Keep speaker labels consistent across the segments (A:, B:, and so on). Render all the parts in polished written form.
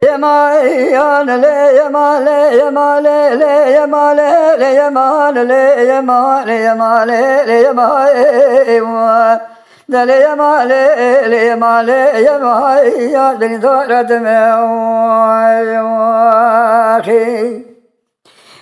A: يمان لي يمان يمان يمان يمان يمان يمان يمان دل يمان يمان يمان يا بني دورة مواخي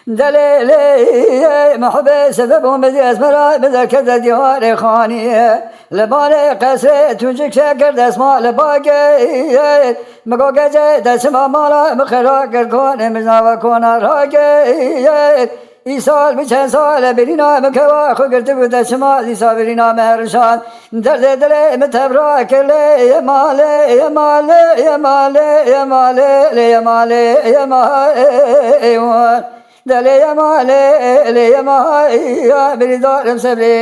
A: دليلي محبة سببهم بدي اسمرا بذا كذا ديوار خانية لبالي قسرت وجك شكر اسماء لباقي مقوقة جيد اسماء مالا مخرا كركون مزنا وكونا راقي إيسال بچن سال برينا مكوا خو قرتبو دسما إيسال برينا مهرشان درد دلي متبراك لي يمالي يمالي يمالي يمالي يمالي يمالي دلي يمالي يمالي يا بريدار مسبري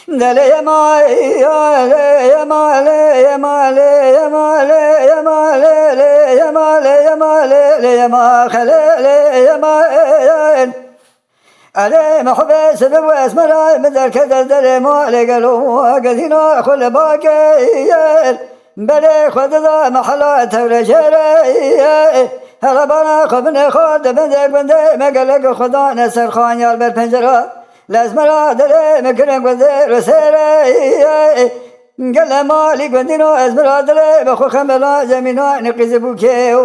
A: دلي يمالي يمالي يمالي يمالي يمالي يمالي يمالي يمالي يمالي علي محبة سبب واسمراء مدر كدر دلي مالي قالوا قدينا خل باقي بلي خد ذا محلات ورجالي هربانا خبني خود بندق مقلق خدا نسر خانيال بالپنجرة لازمرا دلي مكرم قدر وسيري قال مالي قدينا ازمرا دلي بخو خملا زمينا نقز بوكي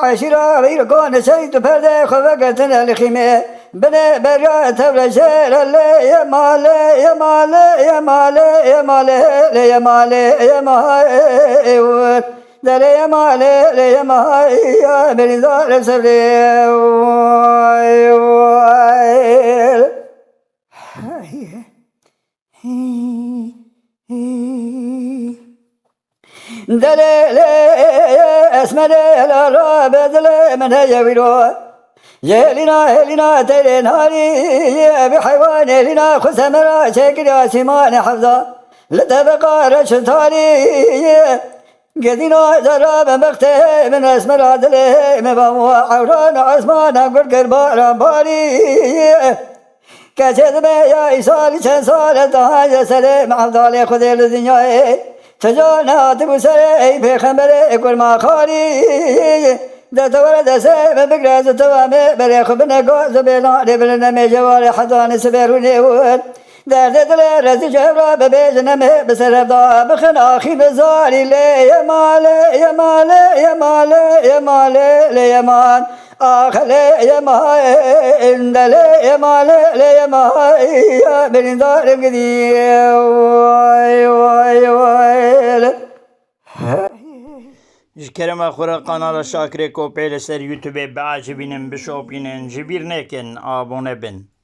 A: عشيرة بيركون سيد برده خفقتنا لخيمة بني بريات ورجال اللي يمالي يمالي يمالي يمالي يمالي يمالي دلي يمالي يمالي يا بني دار سبري دليلي اسمري لا بدل من يويلو يلنا تري ناري بحيوان لنا خسمرا شكرا سمان حفظا لتبقى رشتاري قدينا زراب مقته من اسمرا دلي مبامو عوران عثمان قل قربان باري كجذب يا إيسال شنسال تهاج سلام عبدالي خذي الدنيا تجانا تبصري بخمري كل ما خاري دتور دسم بقراز توامي بري خبنا قوز بلا لبلنا مجوال حضان سبروني ود درد دل رز جبرا ببيجنا بسر ضا بخن اخي بزاري لي يا مال يا مال يا مال يا مال يا مان آخلي يا مال دلي يا مال يا مال يا بن دار قدي
B: جكرما خورا قناة شاكري كوبي لسر يوتيوب بعجبين بشوبين جبير نكن آبونه بن